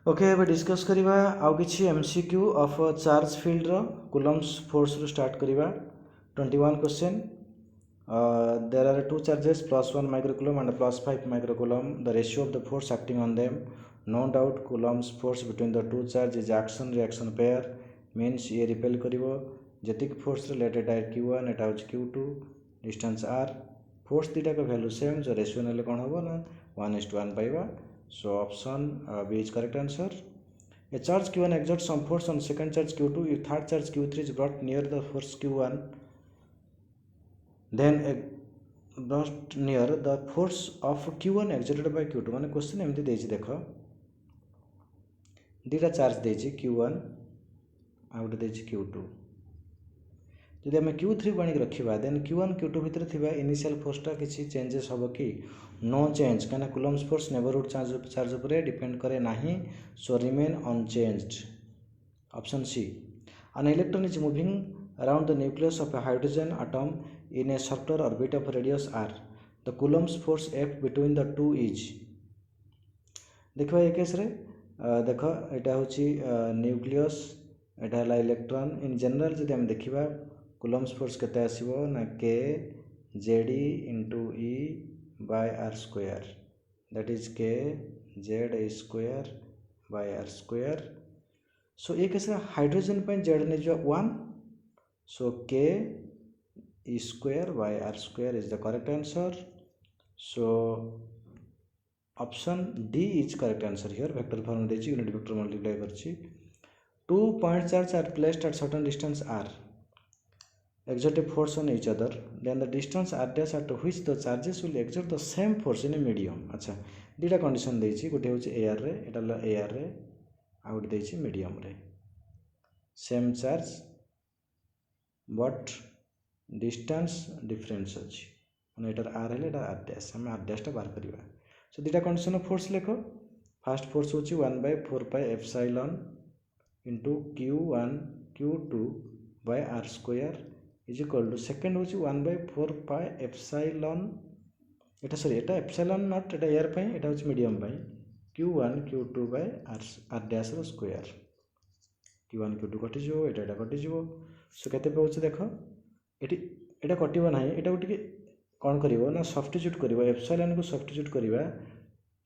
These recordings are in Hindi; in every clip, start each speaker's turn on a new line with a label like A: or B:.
A: ओके एबे डिस्कस करिबा आउ किछि एमसीक्यू ऑफ चार्ज फील्ड रो कूलम्स फोर्स रो स्टार्ट करिबा 21 question there are two charges +1 microcoulomb and +5 microcoulomb the ratio of the force acting on them no doubt coulomb's force between the two charge is action reaction pair means ये रिपेल करिवो जेतिक फोर्स रिलेटेड है q1 एटा होच q2 डिस्टेंस r फोर्स दीटा का वैल्यू सेम जो रेशियो नेले कोन होबो ना 1:1 पाइबा. So option B is correct answer. A charge q1 exerts some force on second charge q2. If third charge q3 is brought near the force q1, then brought near the force of q1 exerted by q2. माने क्वेश्चन एमती देछि देखो दीटा चार्ज देछि q1 आ गोटे देछि q2. जदि आम q3 को आनिक रखा देन q1 q2 भितर थिबा इनिशियल फोर्सटा किसी चेंजेस हम कि नो चेंज कहीं कूलम्स फोर्स नेबरहुड चार्ज उपर डिपेंड करे नाही so remain unchanged. Option C an electron is moving around the nucleus of a hydrogen atom in a circular orbit of radius r the Coulomb's force F between the two is. देखा ये केस रे देख यहाँ हूँ न्यूक्लियस एटा है इलेक्ट्रॉन इन जनरल जब आम देखा कूलम्स फोर्स केते आसीबो ना k z into e by r square that is k z square by r square. So ये केस हाइड्रोजन पे z ने जो 1 so k e square by r square is the correct answer. So option D is correct answer here. Vector form देछि यूनिट वेक्टर मल्टीप्लाई करछि. 2 point charge are placed at certain distance r exert a force on each other then the distance r dash at which the charges will exert the same force in a medium. अच्छा दीटा कंडीशन देछि गोटे होछि एआर रे एटा ल एआर रे आ गोटे देछि मीडियम रे same charge but distance difference अछि माने एटा आर हेले एटा आर डैश हम आर डैश टा बाहर करिवा. सो दीटा कंडीशन ऑफ फोर्स लेखो फर्स्ट फोर्स होछि 1/4 pi epsilon into q1 q2 by r square is equal to second हूँ 1/4 पाई एप्सिलॉन एटा सॉरी एटा एप्सिलॉन नॉट एटा एयर पाई एटा हूँ medium pi q1 q2 by r dash रो स्क्वायर q1 q2 कटि जो एटा कटि जो. सो केते पाउछ देखो एटी एटा कटिबो नाही एटा गोटे कौन करिवो ना सब्स्टिट्यूट करिवो एप्सिलॉन को सब्स्टिट्यूट करिवा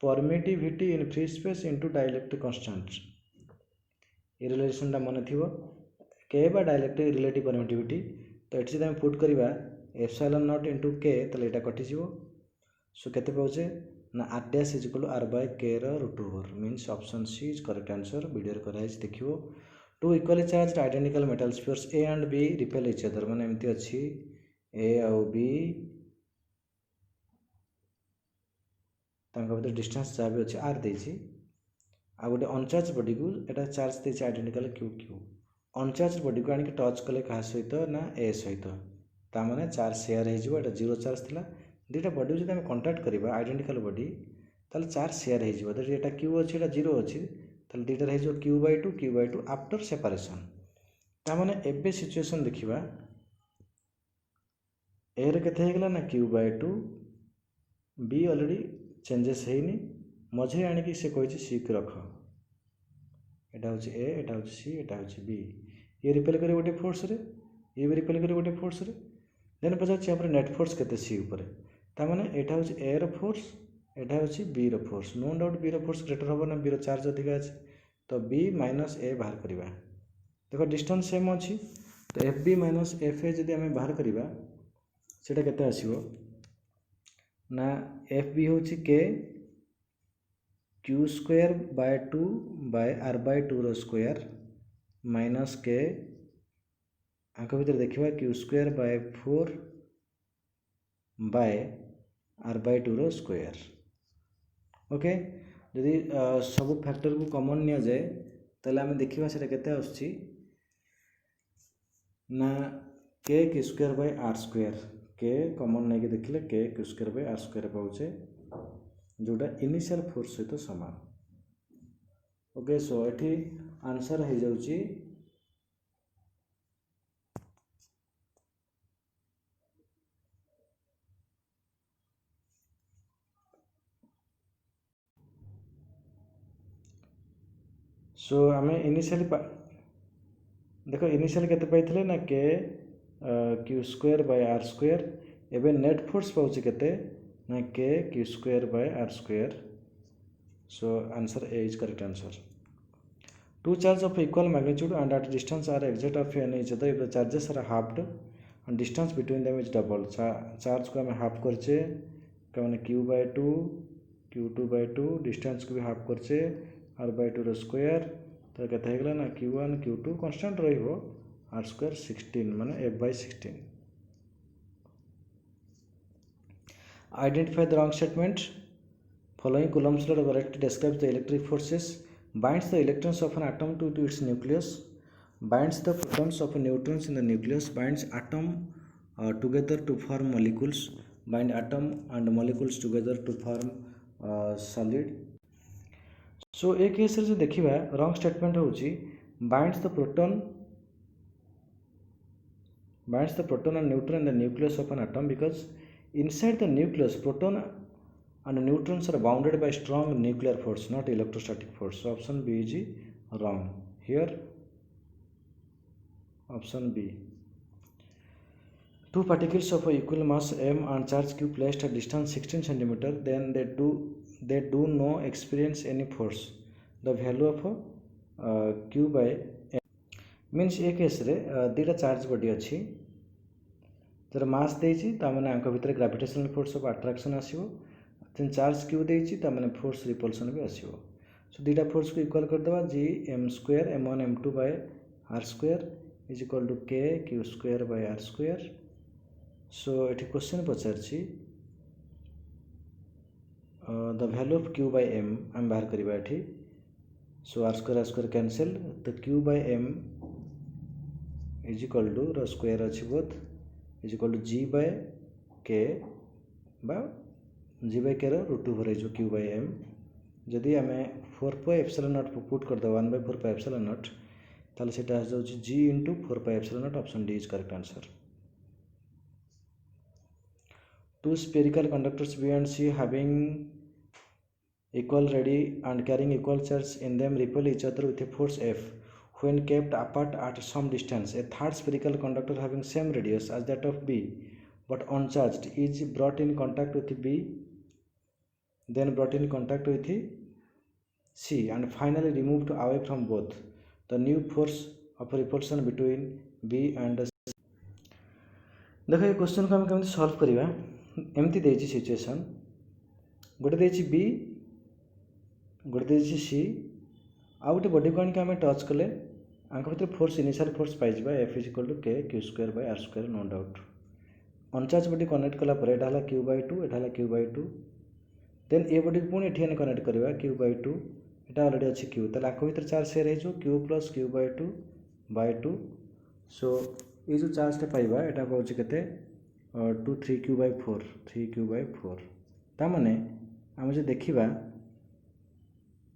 A: permittivity in free space into dielectric constant. ये रिलेशनटा मन थी के बा डाइलेक्ट्रिक रिलेटिव परमिटिविटी तो ये जब पुट करवा एप्सिलॉन नॉट इंटू के तो यहाँ कटिज. सो केते पाउचे ना r dash is equal r by k root over means option C is correct answer. Video कराई देखियो. Two equally charged identical metal spheres A and B repel each other माने एमती अच्छी ए आउ बी तांका भीतर डिस्टेंस जहाँ भी अच्छे आर देछि आ गोटे अनचार्ज बॉडी को एटा चार्ज देछि identical q q uncharged body को आनिक टच कले क्या सहित ना ए सहित तामाने चार्ज शेयर हो एटा जीरो चार्ज थिला दुटा बॉडी जो कंटाक्ट करवा आइडेंटिकल बॉडी ताले चार्ज शेयर हो एटा क्यू अच्छी एटा जीरो अच्छी ताले दुटा हो q/2 आफ्टर सेपरेशन. तामाने एबे सिचुएशन देखिबा ए रे केते हेगला ना q/2 बी ऑलरेडी चेंजेस हेनी मझे आनिक से कही सी को रख एटा हूँ ए एटा हूँ सी एटा हूँ बी ये रिपेल करे गोटे फोर्स रे ये भी रिपेल करे गोटे फोर्स रे देन पचार नेट फोर्स केते सी ऊपर तामाने एटा हूँ ए रो फोर्स एटा हूँ बी रो फोर्स नो डाउट बी रो फोर्स ग्रेटर होबो ना बी रो चार्ज अधिक अछि तो बी माइनस ए बाहर करवा. देखो डिस्टेंस सेम अच्छी तो F B minus F A जदि आम बाहर करवा सेटा केते आसीबो ना एफ बी हूँ K q square by 2 by r by 2 रो स्क्वायर माइनस के आंक भीतर देखिबा q square by 4 by r by 2 रो स्क्वायर. ओके यदि सब फैक्टर को कॉमन निया जाए ताले आमे देखिबा सेटा केते आछी ना k q square by r square k common नहीं के देखिले k q square by r square पाउचे जोटा इनिशियल फोर्स सहित समान. ओके सो एठी आंसर हो जाउची सो आम इनिशियली देख इनिशियल केते पाइथिले ना K q square by r square एबे नेट फोर्स पाउछि केते ना K q square by r square so answer A is correct answer two charges of equal magnitude and at distance are exact of each other if the charges are halved and distance between them is double charge को हमें हाफ करचे कमाने q/2 q2/2 डिस्टेंस को भी हाफ करचे r/2 रो स्क्वायर तो केते हेगला ना q1 q2 कांस्टेंट रहिबो r स्क्वायर 16 माने f/16 identify the wrong statement following Coulomb's law correctly describes the electric forces binds the electrons of an atom to its nucleus binds the protons of neutrons in the nucleus binds atom together to form molecules bind atom and molecules together to form solid so A case रे देखिबा रॉन्ग स्टेटमेंट होची binds the proton and neutron in the nucleus of an atom because inside the nucleus proton and neutrons are bounded by strong nuclear force not electrostatic force so option B is wrong here option B two particles of equal mass m and charge q placed at distance 16 cm then they do no experience any force the value of q by m means A case रे दीटा चार्ज बॉडी अछि जर मास देछि ता माने आंक भितर ग्रेविटेशनल फोर्स ऑफ अट्रैक्शन आसीबो then चार्ज क्यू देछि ता माने फोर्स रिपल्सन भी आसीबो सो दीटा फोर्स को इक्वल कर देबा g m square m1 m2 by r square is equal to k q square by r square so एठी क्वेश्चन पचारछि the value of q by m हम बाहर करबा एठी सो r स्क्वायर कैंसिल तो q by m is equal to r square अछि both is equal to g by k बा g by k √2 over q by m जदि आम 4πε0 पुट कर 1/4πε0 ताले सेटा आ जाउछि g into 4πε0 option D is correct answer two spherical conductors B and C having equal radii and carrying equal charge in them repel each other with a force F when kept apart at some distance a third spherical conductor having same radius as that of B but uncharged is brought in contact with B then brought in contact with C and finally removed away from both the new force of repulsion between B and C देखो ये क्वेश्चन को हम केमति सॉल्व करिवा एमति देछि सिचुएशन गोटे देछि B गोटे देछि C आ गोटे बॉडी को आनिक हम टच कले आंक भितर फोर्स इनिशियल फोर्स पाइ जिबा F = K q square by r square no doubt uncharged body connect कला पर एटा हला q/2 एटा हला q/2 देन ए बॉडी पुणी एठी आने कनेक्ट करबा q/2 एटा ऑलरेडी अछि q तले आको भीतर चार्ज शेयर हे जो q + q/2/2 सो ए जो चार्ज टे पाइबा एटा पाउछि केते 2 3q/4 ता माने हम जे देखिबा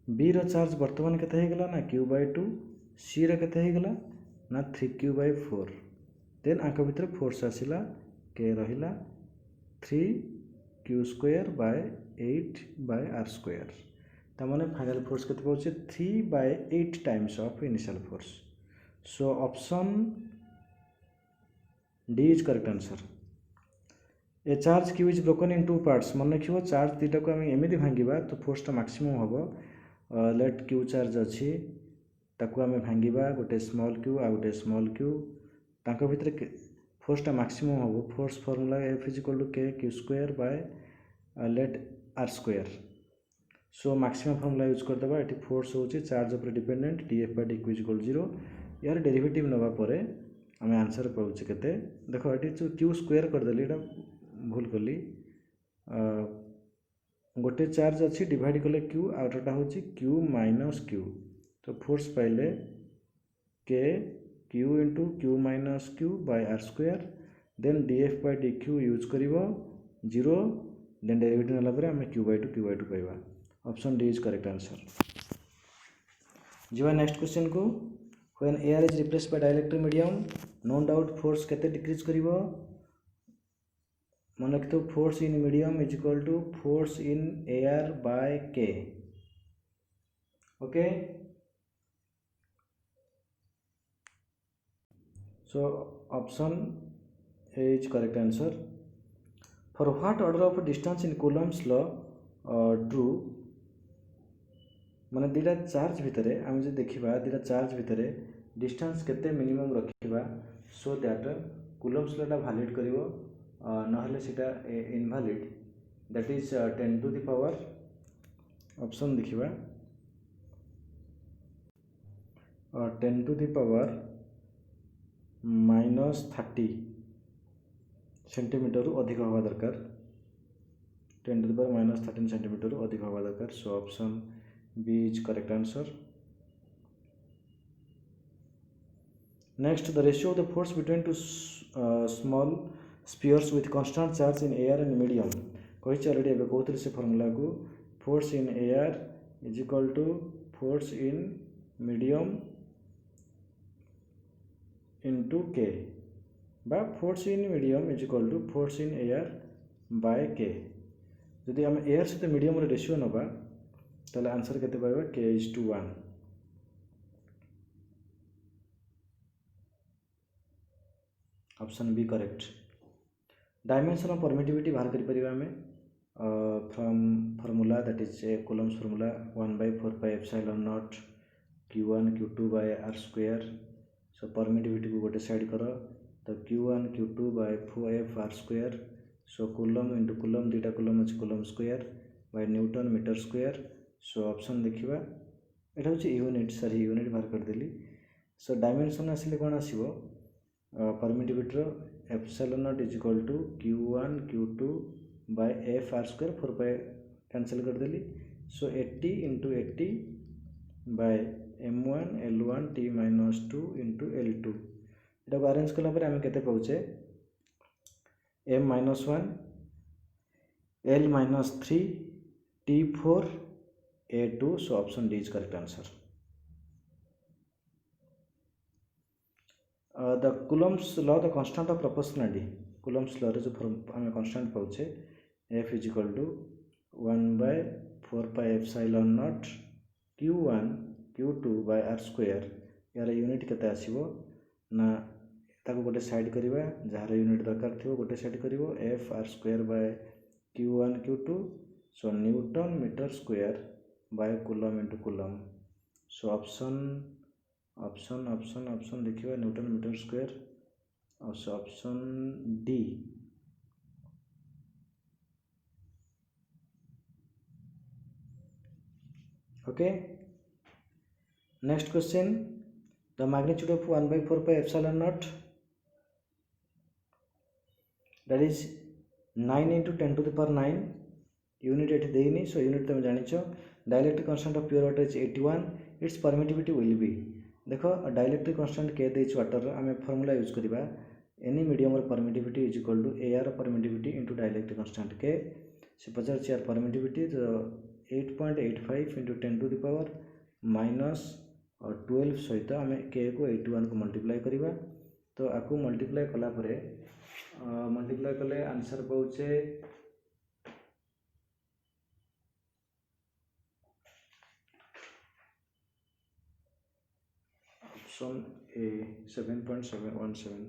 A: b रो चार्ज वर्तमान केते हे गेला ना q/2 c रो केते हे गेला ना 3q/4 देन आको भीतर फोर्स आसिला k रहिला 3q square by 8 by r square ता माने फाइनल फोर्स केते पहुचे 3/8 times of initial force so option D is correct answer A charge q is broken in two parts मन रखिबो चार्ज दीटा को हम एमिति भांगिबा तो फोर्स टा मैक्सिमम हबो लेट q चार्ज अछि ताको हम भांगिबा गोटे स्मॉल q आ गोटे स्मॉल q ताको भीतर फोर्स टा मैक्सिमम हबो force formula F = K q square by let r square so maximum formula use कर देबा एटी फोर्स होची चार्ज ऊपर डिपेंडेंट dF/dq = 0 यार डेरिवेटिव नबा परे हमें आंसर पाउची केते देखो एटी जो q स्क्वायर कर देली एटा भूल करली गोटे चार्ज अछि डिवाइड करले q आउटटा होची q - q तो फोर्स पाइले k q * q - q by r square then dF/dq use करिवो 0 देन डेरिवेटिव नला परे हमें q/2 पाइबा option D is correct answer जीवा नेक्स्ट क्वेश्चन को when air is replaced by dielectric medium no doubt force केते डिक्रीज करिवो मन रखतो force in medium is equal to force in air by k okay So option A is correct answer. For what order of distance in Coulomb's law true, माने दुटा चार्ज भितर आम जो देखा दुटा चार्ज भितर डिस्टेंस केते मिनिमम रखा so that Coulomb's law valid कर ना सीटा invalid that is 10 to the power option देखा 10 टू द पावर -30 सेंटीमीटर अधिक हवा दरकार 10 टू द पावर -13 सेंटीमीटर अधिक हवा दरकार so option B is correct answer. Next, the ratio of the force between two small spheres with constant charge in air and medium. कही already एबे कहते से फॉर्मूला को force in air is equal to force in medium into K बा force in medium is equal to force in air by K. यदि हम एयर सहित मीडियम रेशियो नबा ताले आंसर केते पाइबा K:1. Option B correct. Dimension of permittivity बाहर करि परिबा हमें from formula that is a Coulomb's formula 1/4πε0 Q1 Q2 by r². So permittivity को गोटे साइड कर तो Q1 Q2 by 4f r². So coulomb into coulomb दुटा कूलम अच्छे coulomb square by newton metre square. So option देखा यहाँ हूँ यूनिट सॉरी यूनिट बाहर करदेली. सो डायमेंशन आसिले कौन आसो permittivity ε0 is equal to Q1 Q2 by f r² 4π cancel करदेली. So 80 into 80 by m1 l1 t -2 into l2 यहाँ अरेंज कलापर आम के पाचे m-1 l-3 t4 A2. So option D is correct answer. The Coulomb's law, the constant of proportionality. Coulomb's law जो हमें constant पाउचे F is equal to 1/4πε0 Q1 Q2 by r². यार यूनिट केते आसीबो ना ताको गोटे साइड करिवा जहार यूनिट दरकार थिबो गोटे साइड करिवो F r² by Q1 Q2. So newton metre square by coulomb into coulomb. So option देखिए newton metre square. So option D. Okay next question. The magnitude of 1/4πε0 that is 9 into 10 to the power 9. Unit ये देनी. सो यूनिट तुम जानिछ. Dielectric constant of pure water is 81. It's permittivity will be देखो डाइलेक्ट्रिक कांस्टेंट के देछ वाटर आम फॉर्मूला यूज करबा एनी मीडियम रो permittivity is equal to air permittivity into dielectric constant K. से पचार यार परमिटिविटी तो 8.85 इंटू 10 टू द पावर -12 सहित आम के को 81 को मल्टीप्लाई करवा. तो आपको मल्टीप्लाई कलापर मल्टीप्लाई कले आंसर पाचे option A 7.717.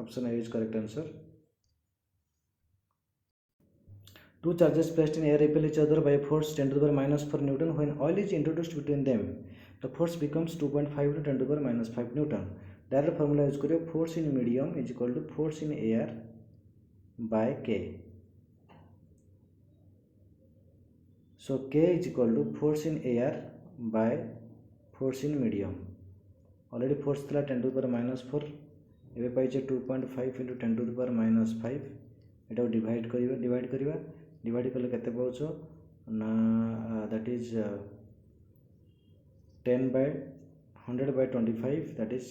A: Option A is correct answer. Two charges placed in air repel each other by a force 10 to the power -4 Newton. When oil is introduced between them, the force becomes 2.5 to 10 to the power -5 Newton. Direct formula use करियो force in medium is equal to force in air by K. So K is equal to force in air by force in medium. Already force थला 10 to the power -4 एबे पाइचे 2.5 into 10 to the power -5. Etah divide करिवा divide कले केते पाउछो ना that is 10/100/25 that is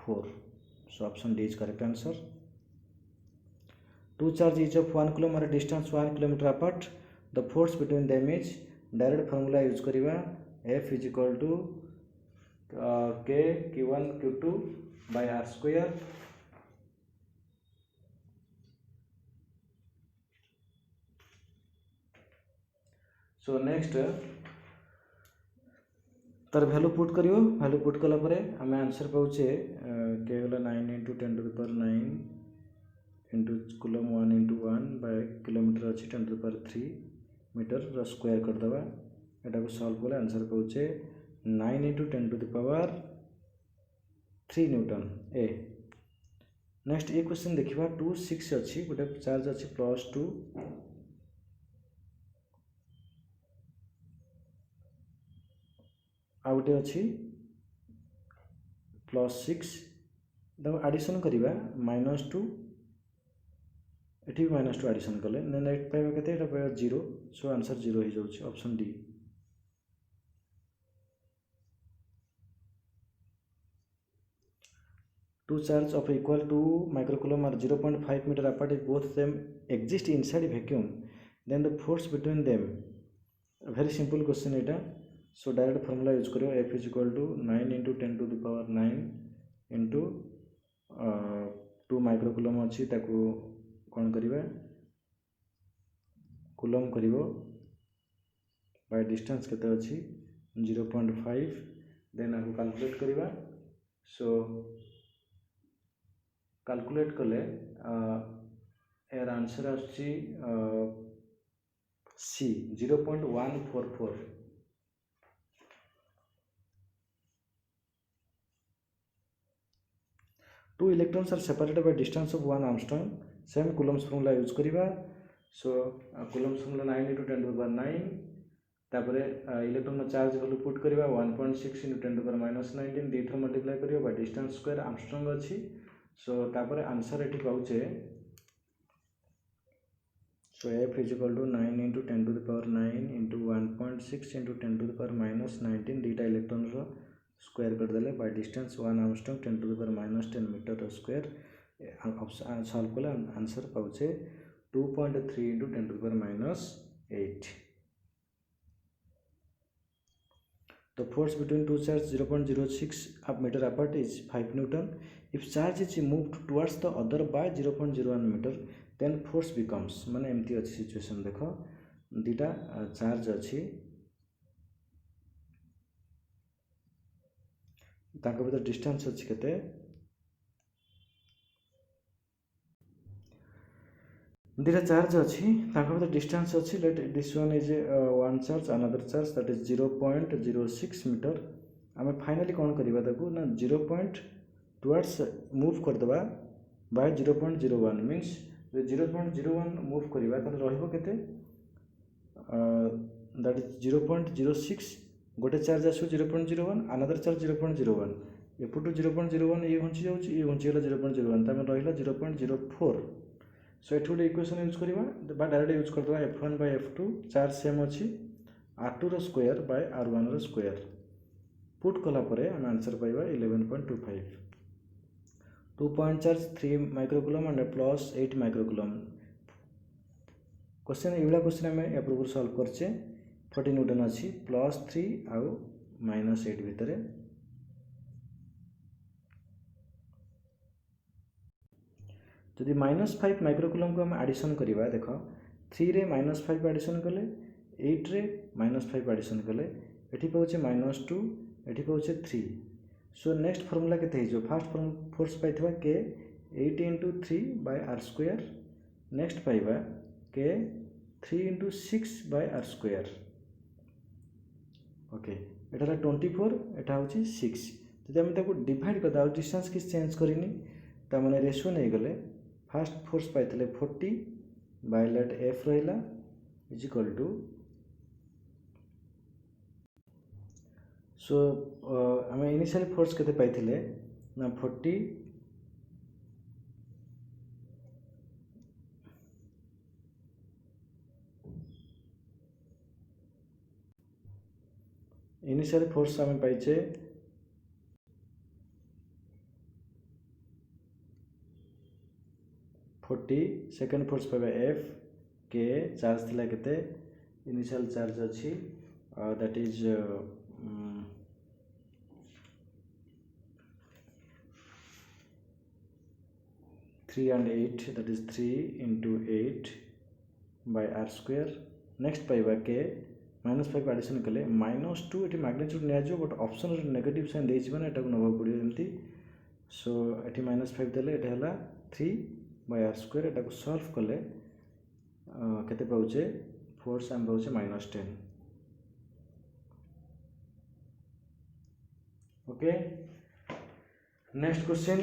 A: 4. So option D is correct answer. Two charge each of 1 coulomb at a distance 1 kilometer apart. The force between them is direct formula use करिवा F is equal to K Q1 Q2 by r². So next तार भैल्यू पुट करियो भैल्यू पुट कला परे आम आंसर पाउचे के गला 9 × 10⁻9 इंटू कूलम 1 × 1 बाय किलोमीटर अच्छी 10⁻3 मीटर स्क्वायर करदे एटा को सॉल्व कले आंसर पाउचे 9 × 10⁻3 न्यूटन ए। नेक्स्ट ये क्वेश्चन देखिबा 2 6 अच्छी गोटे चार्ज अच्छी +2 आ गोटे अच्छी +6 एडिशन करिबा -2 एठी भी -2 एडिशन कले नेट पाइबा केते एटा पाइबा 0 सो आंसर 0 हो जाउछ option D. Two charges of equal to microcoulomb are 0.5 meter apart. If both of them exist inside a vacuum, then the force between them. A very simple question এটা. So direct formula use करियो F is equal to 9 into 10⁻9 into 2 microcoulomb अच्छी ताकू कौन करिबा coulomb करिवो by distance केते अच्छी 0.5 then आपको calculate करिबा so कैलकुलेट कले यार आंसर आसी C 0.144। Two electrons are separated by distance of 1 Armstrong same coulomb's formula use करिबा सो कूलम्स फॉर्मूला 9 × 10⁻9 तापरे इलेक्ट्रॉन चार्ज वैल्यू पुट करिबा 1.6 × 10⁻19 दी थर मल्टीप्लाई करियो बाय डिस्टेंस स्क्वायर आर्मस्ट्रांग अछि सो तापरे आंसर एठी पाउचे सो F is equal to 9 × 10⁻9 into 1.6 × 10⁻−19 दीटा इलेक्ट्रॉन रो स्क्वायर कर देले by distance 1 Armstrong 10⁻10 meter square solve कले आंसर पाउचे 2.3 × 10⁻8। The force between two charges 0.06 meter apart is 5 Newton. If charge is moved towards the other by 0.01 meter, then force becomes माने एमती अच्छी सिचुएशन देखो दीटा चार्ज अच्छी ताको भीतर डिस्टेंस अच्छी केते दीटा चार्ज अच्छी ताको भीतर डिस्टेंस अच्छी let this one is one charge another charge that is 0.06 meter आमे फाइनली कोन करिबा ताको ना 0. टुवर्ड्स मूव कर देबा बाय 0.01 मींस 0.01 मूव करिबा त रहिबो केते दैट इज 0.06 गोटे चार्ज आसो 0.01 अनदर चार्ज 0.01 एपुटू 0.01 ये हुंची जाउची ये हुंची गेला 0.01 त रहिला 0.04 सो एठू इक्वेशन यूज करिबा बा डायरेक्ट यूज कर देबा f1 by f2 charge same अछि r2 रो स्क्वायर बाय r1 रो स्क्वायर पुट कला परे हम आंसर पाइबा 11.25 2 point charge 3 microcoulomb and plus 8 microcoulomb question एवला क्वेश्चन हमें या पूर्व सॉल्व करछे 40 न्यूटन अछि +3 आउ -8 भितरे जदि -5 माइक्रोकूलम को हम एडिशन करिबा देखो 3 रे -5 एडिशन कले 8 रे -5 एडिशन कले एठी पाउचे -2 एठी पाउचे 3 सो नेक्स्ट फार्मूला केते हिजो फर्स्ट फोर्स पाइथबा के 8 × 3 by r स्क्वायर नेक्स्ट पाइबा के 3 × 6 by r स्क्वायर ओके एटा 24 एटा होची 6 जदि हम ताको डिवाइड कर दाउ डिस्टेंस कि चेंज करिनी त माने रेशियो नै गले फर्स्ट फोर्स पाइथले 40 बाय लेट f रहिला इज इक्वल टू सो आम इनिशियल फोर्स केते पाइथिले ना 40 इनिशियल फोर्स आम पाइचे 40 सेकेंड फोर्स पाइबा f के चार्ज थिला केते इनिशियल चार्ज अछि that is 3 and 8 that is 3 into 8 by r square next पाइबा के -5 एडिशन कले -2 ये मैग्नीट्यूड नियाजो बट ऑप्शन नेगेटिव साइन देछि माने एटा को नबा पड़ियो एमती सो एटी -5 देले एटा हला 3/r² एटा को सॉल्व कले केते पाउचे फोर्स हम पाउचे -10 okay next question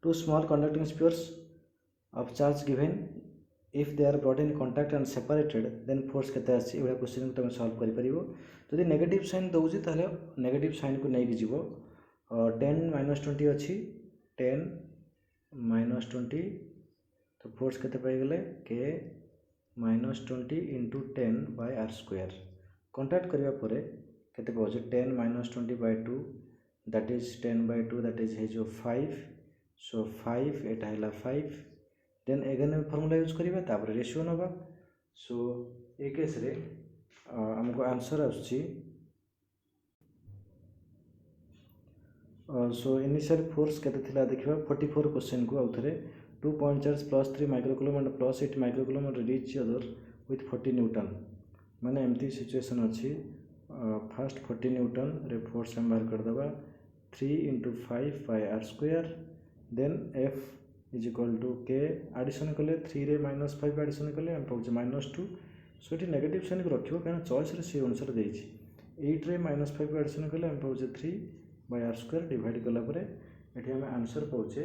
A: two small conducting spheres of charge given if they are brought in contact and separated then force केते आसी एबा क्वेश्चन को तुम सॉल्व करि परिबो जदि नेगेटिव साइन दउजी ताले नेगेटिव साइन को नै कि जीवो 10 -20 अछि 10 -20 तो फोर्स केते पाइ गेले k -20 into 10/r² कांटेक्ट करिवा परे केते पाउजे 10 -20/2 that is 10/2 that is हे जो 5 सो 5 एटा हैला 5 देन अगेन फॉर्मूला यूज करिबा तापर रेशियो नबा सो ए केस रे हमको आंसर आछि सो इनिशियल फोर्स केते थिला देखिबा 44 क्वेश्चन को आउथरे 2 point charge +3 microcoulomb and +8 microcoulomb reach other with 40 Newton माने एमती सिचुएशन अछि फर्स्ट 40 न्यूटन रे फोर्स हम बाहर कर दबा 3 × 5/r² then F is equal to K addition कले 3 रे -5 एडिशन कले हम पाउचे -2 सो एटी नेगेटिव साइन को रखियो कारण चॉइस रे से अनुसार देछि 8 रे -5 एडिशन कले हम पाउचे 3/r² डिवाइड कला परे एठी हम आंसर पाउचे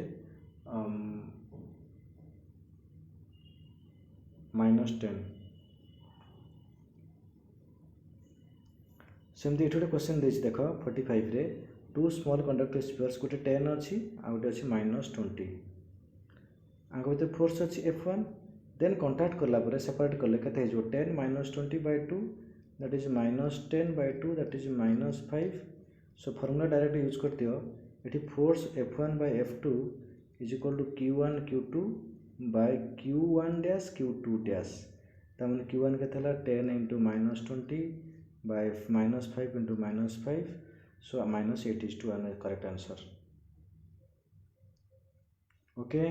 A: -10 सेमती एठी क्वेश्चन देछि देखो 45 रे टू स्मॉल कंडक्टर स्फीयर्स गोटे 10 अच्छी आ गोटे अच्छी -20 आगे भीतर फोर्स अच्छी F1 देन कांटेक्ट करला परे सेपरेट करले केते हो 10 -20/2 that is -10/2 that is -5 so formula direct use करते हो एठी force F1/F2 is equal to Q1 Q2 by Q1 dash Q2 dash तमन Q1 केते हला 10 × -20 by -5 × -5 so -8 is to an correct answer okay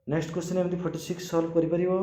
A: next question एमती 46 सॉल्व करि परिबो